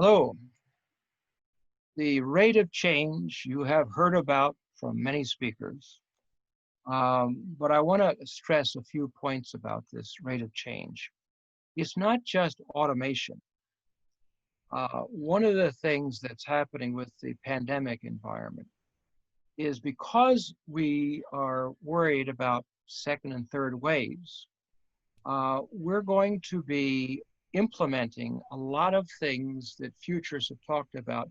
Hello. The rate of change you have heard about from many speakers, but I want to stress a few points about this rate of change. It's not just automation. One of the things that's happening with the pandemic environment is because we are worried about second and third waves, we're going to be implementing a lot of things that futurists have talked about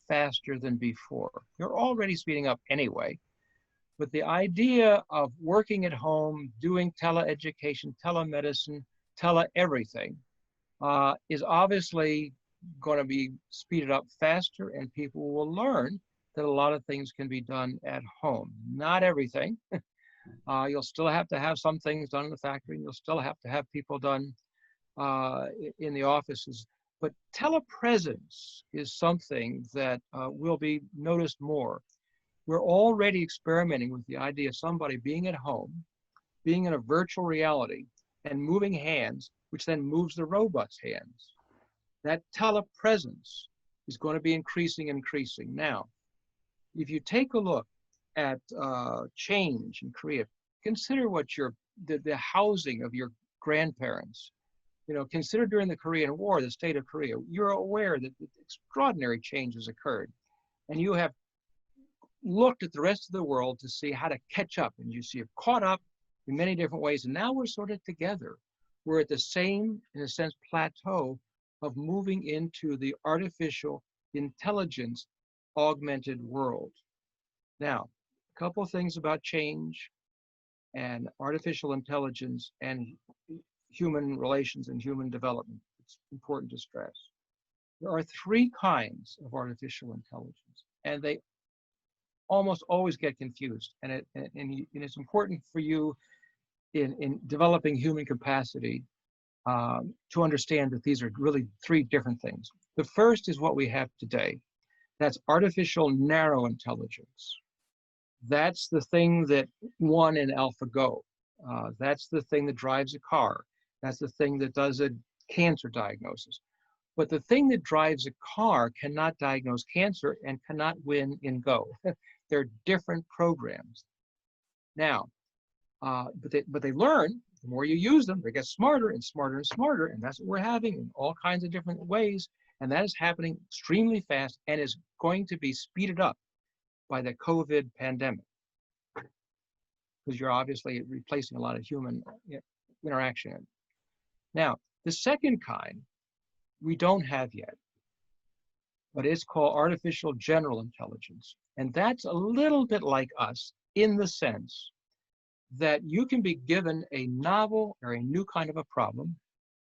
faster than before. They're already speeding up anyway, but the idea of working at home, doing teleeducation, telemedicine, everything is obviously going to be speeded up faster, and people will learn that a lot of things can be done at home. Not everything. You'll still have to have some things done in the factory, and you'll still have to have people done in the offices. But telepresence is something that will be noticed more. We're already experimenting with the idea of somebody being at home, being in a virtual reality, and moving hands, which then moves the robot's hands. That telepresence is going to be increasing. Now, if you take a look at change in Korea, consider what the housing of your grandparents. Consider during the Korean War, the state of Korea. You're aware that extraordinary changes occurred, and you have looked at the rest of the world to see how to catch up, and you see you've caught up in many different ways, and now we're sort of together. We're at the same, in a sense, plateau of moving into the artificial intelligence augmented world. Now, a couple of things about change and artificial intelligence and human relations and human development. It's important to stress. There are three kinds of artificial intelligence, and they almost always get confused. And it's important for you in developing human capacity to understand that these are really three different things. The first is what we have today. That's artificial narrow intelligence. That's the thing that won in AlphaGo. That's the thing that drives a car. That's the thing that does a cancer diagnosis. But the thing that drives a car cannot diagnose cancer and cannot win in Go. They're different programs. Now, but they learn. The more you use them, they get smarter and smarter and smarter, and that's what we're having in all kinds of different ways. And that is happening extremely fast and is going to be speeded up by the COVID pandemic, because you're obviously replacing a lot of human interaction. Now, the second kind we don't have yet, but it's called artificial general intelligence. And that's a little bit like us in the sense that you can be given a novel or a new kind of a problem,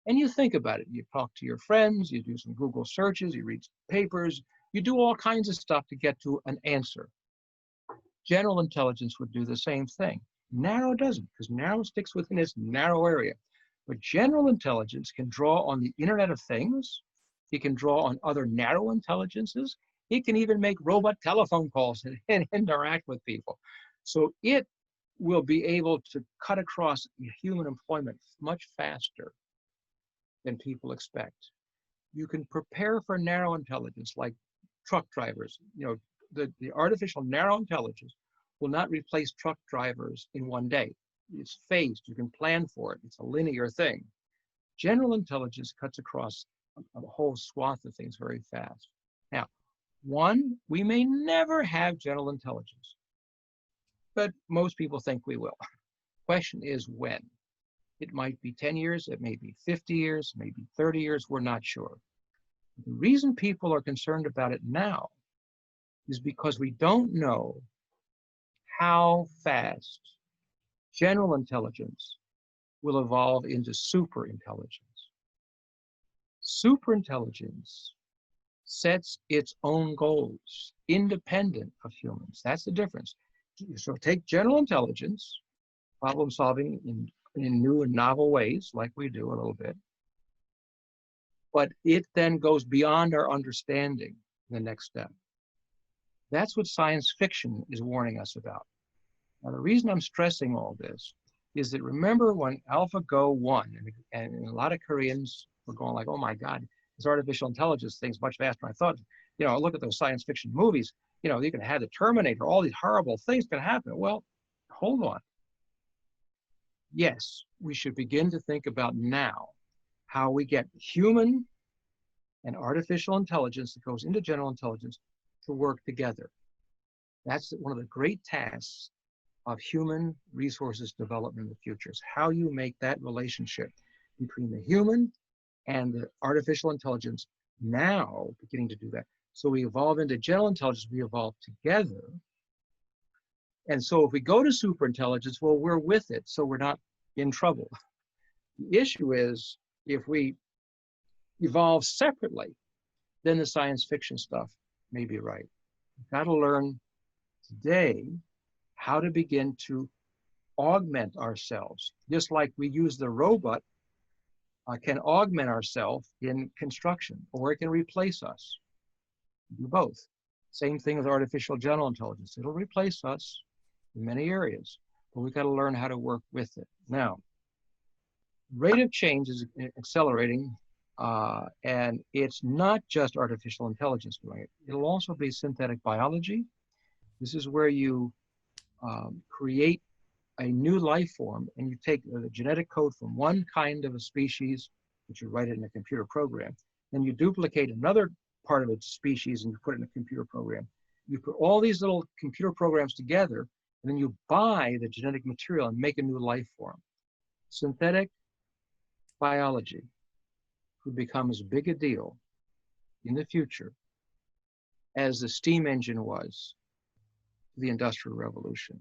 and you think about it. You talk to your friends, you do some Google searches, you read papers, you do all kinds of stuff to get to an answer. General intelligence would do the same thing. Narrow doesn't, because narrow sticks within its narrow area. But general intelligence can draw on the Internet of Things. It can draw on other narrow intelligences. It can even make robot telephone calls and interact with people. So it will be able to cut across human employment much faster than people expect. You can prepare for narrow intelligence, like truck drivers. The artificial narrow intelligence will not replace truck drivers in one day. It's phased. You can plan for it. It's a linear thing. General intelligence cuts across a whole swath of things very fast. Now, one, we may never have general intelligence, but most people think we will. Question is when. It might be 10 years, it may be 50 years, maybe 30 years, we're not sure. The reason people are concerned about it now is because we don't know how fast general intelligence will evolve into superintelligence. Superintelligence sets its own goals, independent of humans. That's the difference. So take general intelligence, problem solving in new and novel ways, like we do a little bit, but it then goes beyond our understanding, the next step. That's what science fiction is warning us about. Now, the reason I'm stressing all this is that remember when AlphaGo won, and a lot of Koreans were going like, oh my God, This artificial intelligence thing's much faster than I thought. Look at those science fiction movies. You can have the Terminator, all these horrible things can happen. Well, hold on. Yes, we should begin to think about now how we get human and artificial intelligence that goes into general intelligence to work together. That's one of the great tasks of human resources development in the future, is how you make that relationship between the human and the artificial intelligence now beginning to do that. So we evolve into general intelligence, we evolve together. And so if we go to super intelligence, well, we're with it, so we're not in trouble. The issue is if we evolve separately, then the science fiction stuff may be right. We've got to learn today how to begin to augment ourselves, just like we use the robot can augment ourselves in construction, or it can replace us. Do both. Same thing with artificial general intelligence. It'll replace us in many areas, but we've got to learn how to work with it. Now, rate of change is accelerating, and it's not just artificial intelligence doing it. It'll also be synthetic biology. This is where you create a new life form, and you take the genetic code from one kind of a species, which you write it in a computer program, then you duplicate another part of its species and you put it in a computer program. You put all these little computer programs together, and then you buy the genetic material and make a new life form. Synthetic biology could become as big a deal in the future as the steam engine was the Industrial Revolution.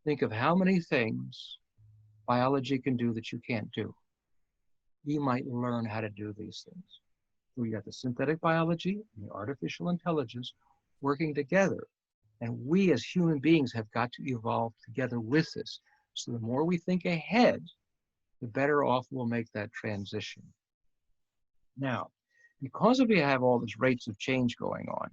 Think of how many things biology can do that you can't do. You might learn how to do these things. So you got the synthetic biology and the artificial intelligence working together. And we as human beings have got to evolve together with this. So the more we think ahead, the better off we'll make that transition. Now, because we have all these rates of change going on,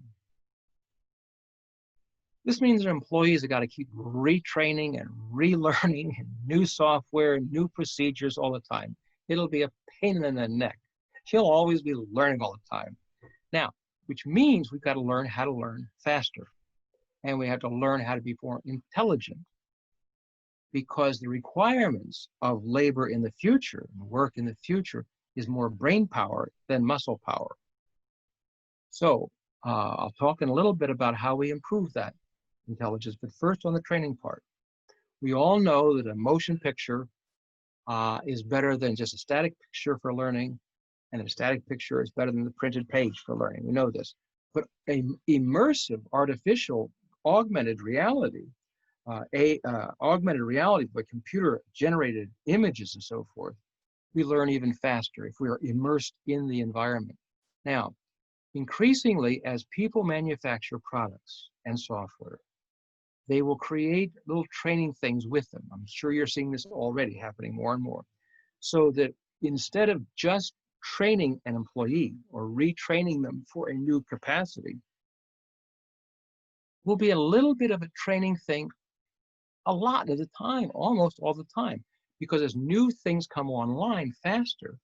this means that employees have got to keep retraining and relearning and new software and new procedures all the time. It'll be a pain in the neck. You'll always be learning all the time. Now, which means we've got to learn how to learn faster. And we have to learn how to be more intelligent, because the requirements of labor in the future, work in the future, is more brain power than muscle power. So I'll talk in a little bit about how we improve that intelligence, but first on the training part. We all know that a motion picture is better than just a static picture for learning, and a static picture is better than the printed page for learning. We know this. But an immersive, artificial, augmented reality, augmented reality by computer-generated images and so forth, we learn even faster if we are immersed in the environment. Now, increasingly, as people manufacture products and software, they will create little training things with them. I'm sure you're seeing this already happening more and more. So that instead of just training an employee or retraining them for a new capacity, will be a little bit of a training thing a lot of the time, almost all the time. Because as new things come online faster,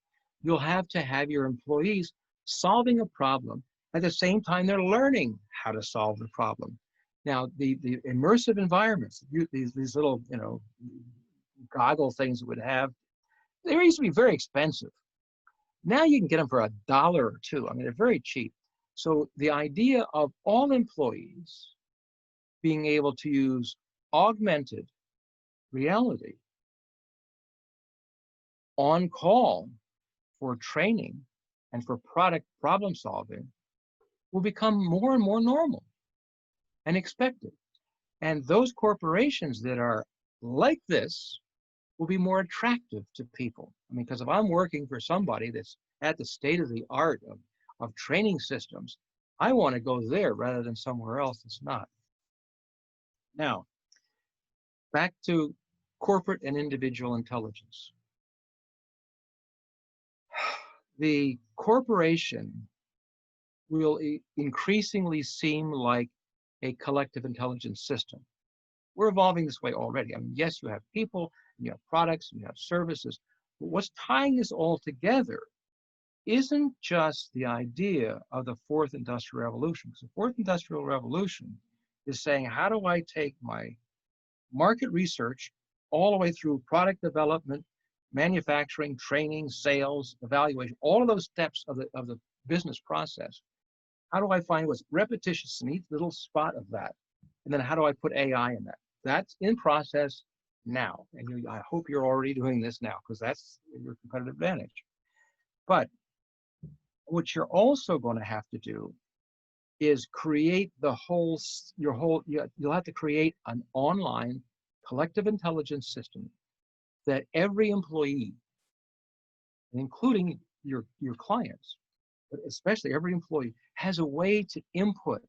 you'll have to have your employees solving a problem at the same time they're learning how to solve the problem. Now, the immersive environments, these little, goggle things that would have, they used to be very expensive. Now you can get them for $1 or $2. I mean, they're very cheap. So the idea of all employees being able to use augmented reality on call for training and for product problem solving will become more and more normal and expected. And those corporations that are like this will be more attractive to people. I mean, because if I'm working for somebody that's at the state of the art of training systems, I want to go there rather than somewhere else that's not. Now, back to corporate and individual intelligence. The corporation will increasingly seem like a collective intelligence system. We're evolving this way already. I mean, yes, you have people, you have products, you have services, but what's tying this all together isn't just the idea of the fourth industrial revolution. Because the fourth industrial revolution is saying, how do I take my market research all the way through product development, manufacturing, training, sales, evaluation, all of those steps of the business process. How do I find what's repetitious in each little spot of that? And then how do I put AI in that? That's in process now. And I hope you're already doing this now, because that's your competitive advantage. But what you're also going to have to do is create you'll have to create an online collective intelligence system that every employee, including your clients, but especially every employee, has a way to input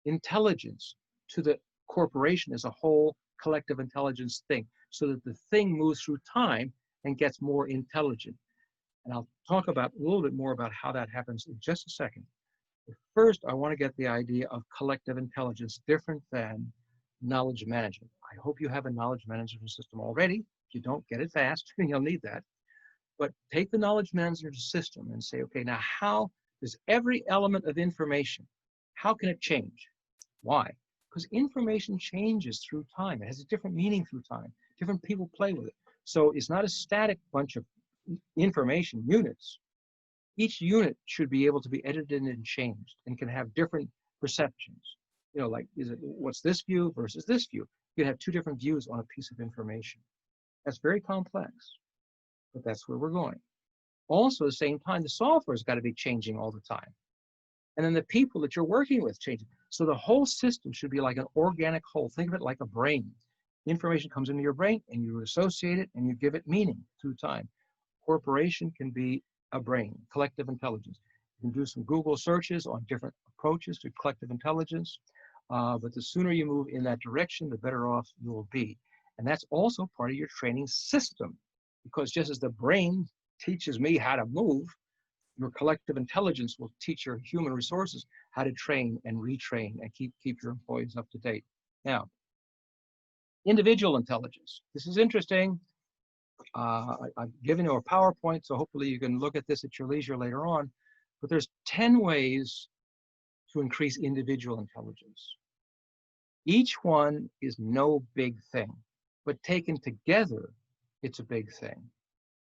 intelligence to the corporation as a whole collective intelligence thing, so that the thing moves through time and gets more intelligent. And I'll talk about a little bit more about how that happens in just a second. But first, I want to get the idea of collective intelligence different than knowledge management. I hope you have a knowledge management system already. If you don't, get it fast, you'll need that. But take the knowledge management system and say, okay, now how does every element of information, how can it change? Why? Because information changes through time. It has a different meaning through time. Different people play with it. So it's not a static bunch of information units. Each unit should be able to be edited and changed and can have different perceptions. You know, like, what's this view versus this view? You can have two different views on a piece of information. That's very complex, but that's where we're going. Also, at the same time, the software's got to be changing all the time. And then the people that you're working with changing. So the whole system should be like an organic whole. Think of it like a brain. Information comes into your brain and you associate it and you give it meaning through time. Corporation can be a brain, collective intelligence. You can do some Google searches on different approaches to collective intelligence, but the sooner you move in that direction, the better off you will be. And that's also part of your training system, because just as the brain teaches me how to move, your collective intelligence will teach your human resources how to train and retrain and keep your employees up to date. Now, individual intelligence. This is interesting. I've given you a PowerPoint, so hopefully you can look at this at your leisure later on. But there's 10 ways to increase individual intelligence. Each one is no big thing, but taken together, it's a big thing.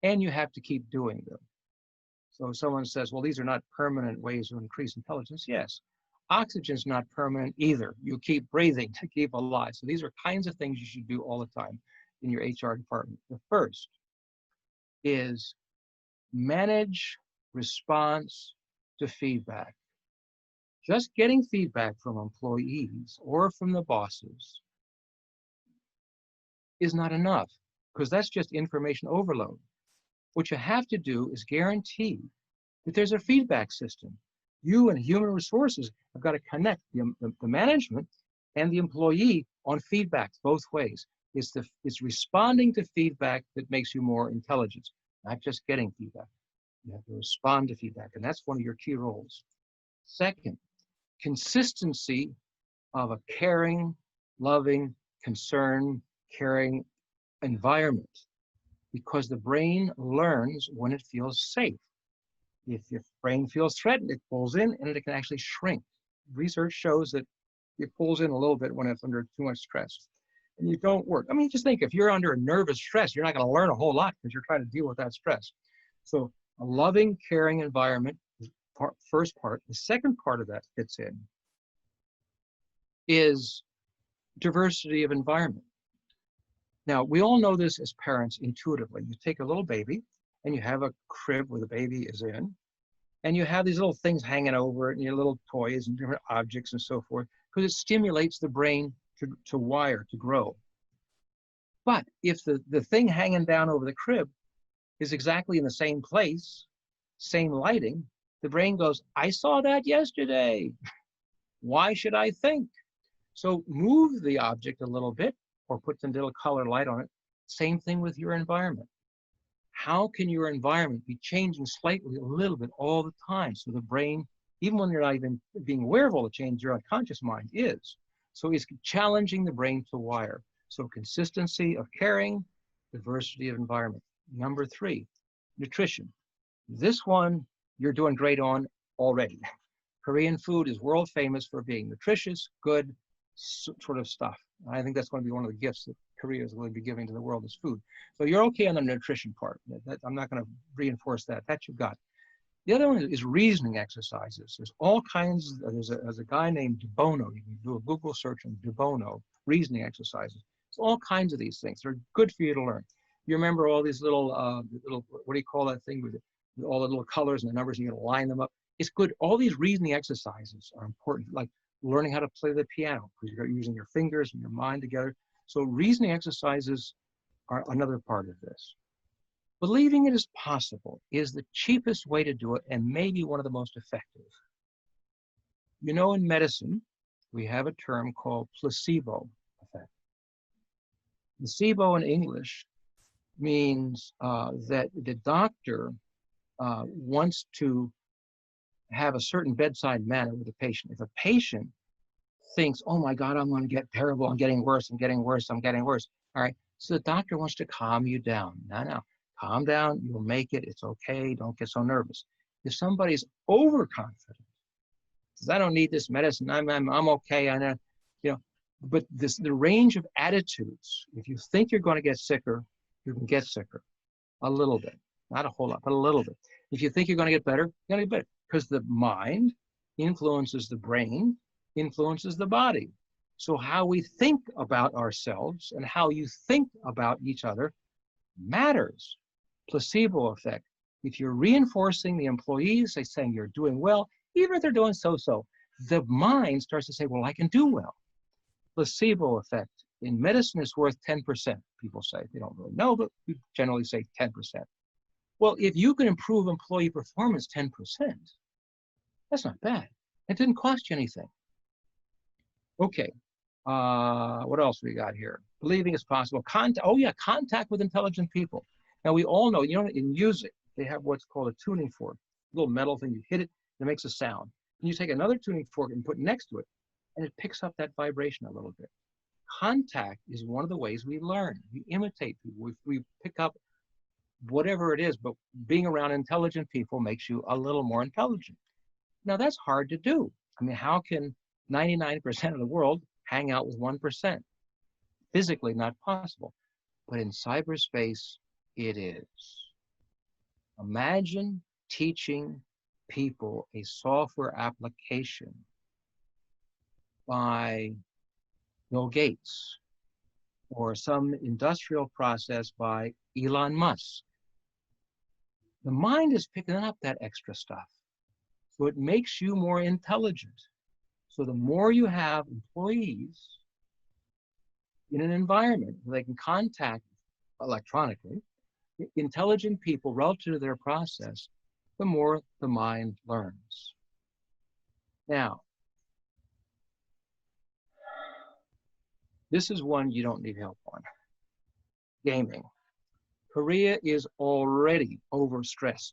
And you have to keep doing them. So someone says, well, these are not permanent ways to increase intelligence. Yes, oxygen's not permanent either. You keep breathing to keep alive. So these are kinds of things you should do all the time in your HR department. The first is manage response to feedback. Just getting feedback from employees or from the bosses is not enough, because that's just information overload. What you have to do is guarantee that there's a feedback system. You and human resources have got to connect the management and the employee on feedback both ways. It's responding to feedback that makes you more intelligent, not just getting feedback. You have to respond to feedback, and that's one of your key roles. Second, consistency of a caring, loving, concerned, caring environment, because the brain learns when it feels safe. If your brain feels threatened, it pulls in and it can actually shrink. Research shows that it pulls in a little bit when it's under too much stress. And you don't work. I mean, just think, if you're under a nervous stress, you're not going to learn a whole lot because you're trying to deal with that stress. So a loving, caring environment is first part. The second part of that fits in is diversity of environment. Now, we all know this as parents intuitively. You take a little baby and you have a crib where the baby is in, and you have these little things hanging over it and your little toys and different objects and so forth, because it stimulates the brain to wire, to grow. But if the thing hanging down over the crib is exactly in the same place, same lighting, the brain goes, I saw that yesterday. Why should I think? So move the object a little bit or put some little color light on it. Same thing with your environment. How can your environment be changing slightly a little bit all the time? So the brain, even when you're not even being aware of all the change, your unconscious mind is. So it's challenging the brain to wire. So consistency of caring, diversity of environment. Number 3, nutrition. This one you're doing great on already. Korean food is world famous for being nutritious, good sort of stuff. I think that's going to be one of the gifts that Korea is going to be giving to the world is food. So you're okay on the nutrition part. I'm not going to reinforce that. That you've got. The other one is reasoning exercises. There's all kinds. There's a guy named De Bono. You can do a Google search on De Bono reasoning exercises. There's all kinds of these things. They're good for you to learn. You remember all these little what do you call that thing with all the little colors and the numbers? And you got to line them up. It's good. All these reasoning exercises are important, like learning how to play the piano because you're using your fingers and your mind together. So reasoning exercises are another part of this. Believing it is possible is the cheapest way to do it and maybe one of the most effective. You know, in medicine, we have a term called placebo effect. Placebo in English means that the doctor wants to have a certain bedside manner with the patient. If a patient thinks, oh my God, I'm going to get terrible, I'm getting worse, I'm getting worse, I'm getting worse. All right, so the doctor wants to calm you down. No, calm down, you'll make it, it's okay, don't get so nervous. If somebody's overconfident, says, I don't need this medicine, I'm okay, I know, you know, but the range of attitudes, if you think you're going to get sicker, you can get sicker a little bit, not a whole lot, but a little bit. If you think you're going to get better, you're going to get better because the mind influences the brain, influences the body. So how we think about ourselves and how you think about each other matters. Placebo effect. If you're reinforcing the employees, they saying you're doing well, even if they're doing so-so, the mind starts to say, well, I can do well. Placebo effect. In medicine, it's worth 10%, people say. They don't really know, but we generally say 10%. Well, if you can improve employee performance 10%, that's not bad. It didn't cost you anything. Okay, what else we got here? Believing it's possible. Contact with intelligent people. Now, we all know, you know, in music, they have what's called a tuning fork, a little metal thing. You hit it, and it makes a sound. And you take another tuning fork and put it next to it, and it picks up that vibration a little bit. Contact is one of the ways we learn. We imitate people. We pick up whatever it is, but being around intelligent people makes you a little more intelligent. Now, that's hard to do. I mean, how can 99% of the world hang out with 1%? Physically not possible. But in cyberspace, it is. Imagine teaching people a software application by Bill Gates or some industrial process by Elon Musk. The mind is picking up that extra stuff. So it makes you more intelligent. So the more you have employees in an environment where they can contact electronically intelligent people relative to their process, the more the mind learns. Now, this is one you don't need help on. Gaming. Korea is already overstressed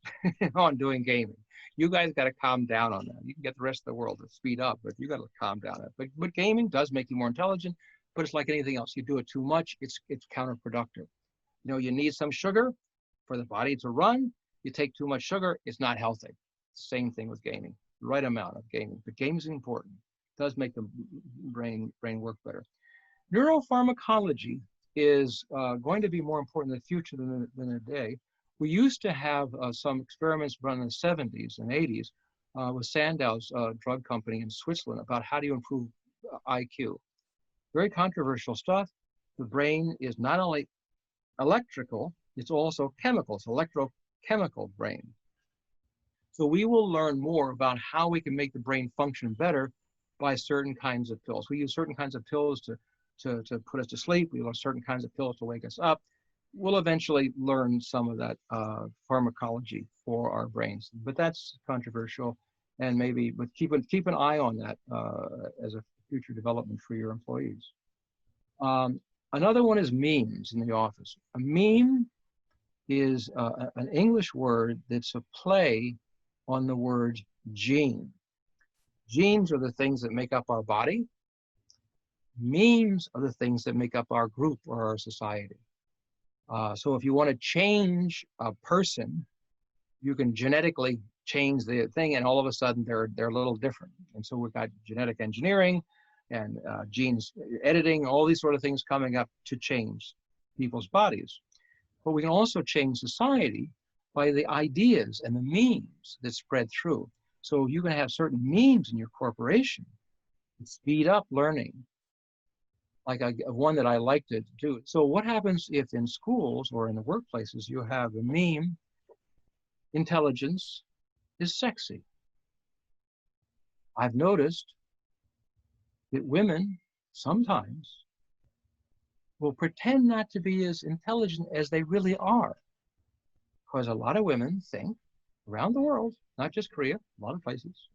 on doing gaming. You guys got to calm down on that. You can get the rest of the world to speed up, but you got to calm down. But gaming does make you more intelligent, but it's like anything else. You do it too much, it's counterproductive. You know, you need some sugar for the body to run. You take too much sugar, it's not healthy. Same thing with gaming. The right amount of gaming. But gaming is important. It does make the brain work better. Neuropharmacology is going to be more important in the future than today. We used to have some experiments run in the 70s and 80s with Sandow's drug company in Switzerland about how do you improve IQ. Very controversial stuff. The brain is not only electrical, it's also chemical. It's electrochemical brain. So we will learn more about how we can make the brain function better by certain kinds of pills. We use certain kinds of pills to put us to sleep. We use certain kinds of pills to wake us up. We'll eventually learn some of that pharmacology for our brains, but that's controversial, and maybe, but keep an eye on that as a future development for your employees. Another one is memes in the office. A meme is an English word that's a play on the word gene. Genes are the things that make up our body. Memes are the things that make up our group or our society. So if you want to change a person, you can genetically change the thing, and all of a sudden they're a little different. And so we've got genetic engineering and genes editing, all these sort of things coming up to change people's bodies. But we can also change society by the ideas and the memes that spread through. So you can have certain memes in your corporation that speed up learning, like one that I like to do. So what happens if in schools or in the workplaces you have a meme, intelligence is sexy? I've noticed that women sometimes will pretend not to be as intelligent as they really are. Because a lot of women think, around the world, not just Korea, a lot of places,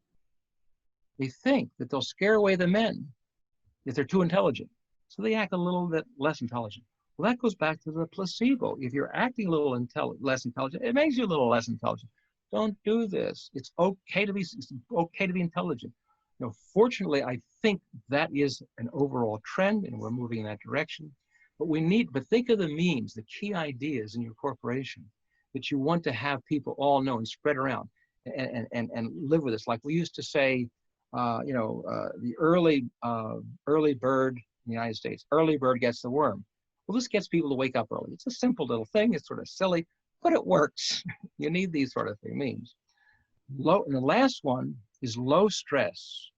they think that they'll scare away the men if they're too intelligent. So they act a little bit less intelligent. Well, that goes back to the placebo. If you're acting a little less intelligent, it makes you a little less intelligent. Don't do this. It's okay to be intelligent. You know, fortunately, I think that is an overall trend, and we're moving in that direction. But think of the memes, the key ideas in your corporation that you want to have people all know and spread around and live with this. Like we used to say, the early bird in the United States, early bird gets the worm. Well, this gets people to wake up early. It's a simple little thing. It's sort of silly, but it works. You need these sort of memes. And the last one is low stress,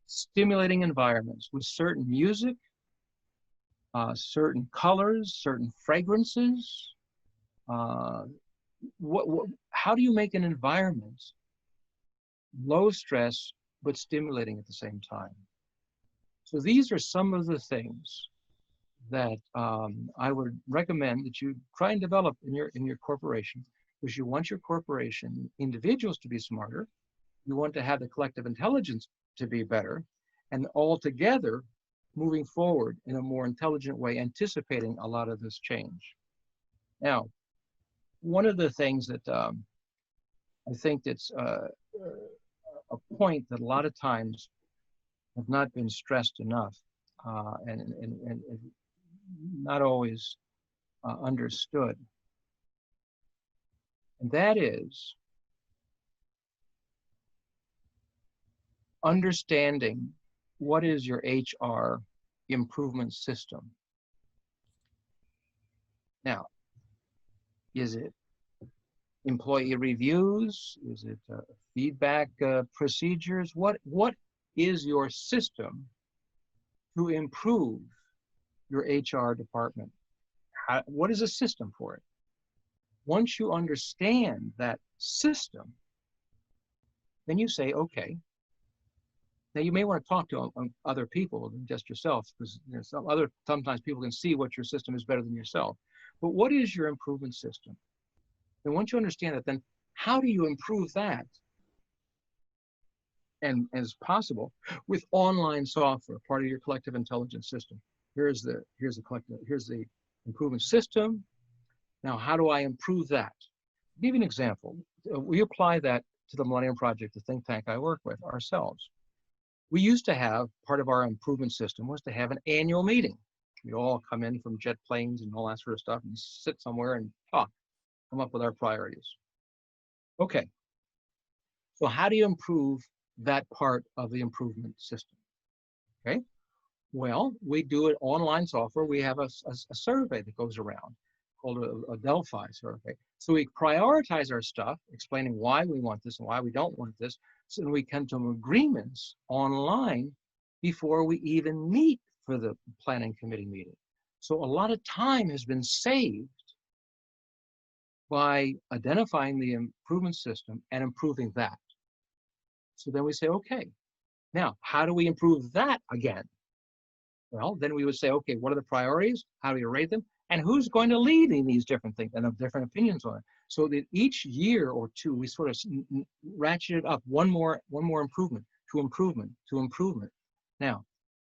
stimulating environments with certain music, certain colors, certain fragrances. How do you make an environment low stress but stimulating at the same time? So these are some of the things that I would recommend that you try and develop in your corporation, because you want your corporation individuals to be smarter, you want to have the collective intelligence to be better, and all together moving forward in a more intelligent way, anticipating a lot of this change. Now, one of the things that I think that's a point that a lot of times have not been stressed enough and not always understood, and that is understanding what is your HR improvement system. Now, is it employee reviews? Is it feedback procedures? What is your system to improve your HR department? What is a system for it? Once you understand that system, then you say, okay. Now you may want to talk to other people than just yourself, because sometimes people can see what your system is better than yourself. But what is your improvement system? And once you understand that, then how do you improve that? And as possible with online software, part of your collective intelligence system. Here's the improvement system. Now, how do I improve that? I'll give you an example. We apply that to the Millennium Project, the think tank I work with, ourselves. We used to have, part of our improvement system was to have an annual meeting. We all come in from jet planes and all that sort of stuff and sit somewhere and talk, come up with our priorities. Okay, so how do you improve that part of the improvement system? Okay, well, we do it online software. We have a survey that goes around called a Delphi survey. So we prioritize our stuff, explaining why we want this and why we don't want this, so we come to agreements online before we even meet for the planning committee meeting. So a lot of time has been saved by identifying the improvement system and improving that. So then we say, okay, now how do we improve that again? Well, then we would say, okay, what are the priorities? How do we rate them? And who's going to lead in these different things and have different opinions on it? So that each year or two, we sort of ratchet it up one more improvement to improvement to improvement. Now,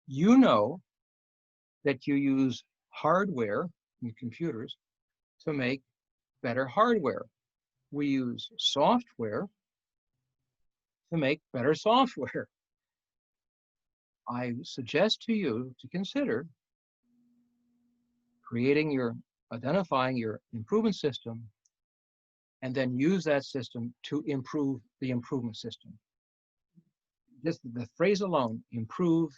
you know that you use hardware in computers to make better hardware. We use software to make better software. I suggest to you to consider identifying your improvement system and then use that system to improve the improvement system. Just the phrase alone, improve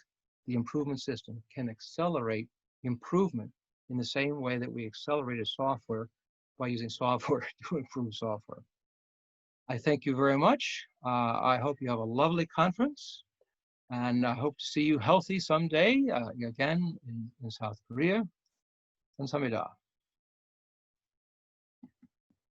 the improvement system, can accelerate improvement in the same way that we accelerated software by using software to improve software. I thank you very much. I hope you have a lovely conference, and I hope to see you healthy someday again in South Korea. 감사합니다.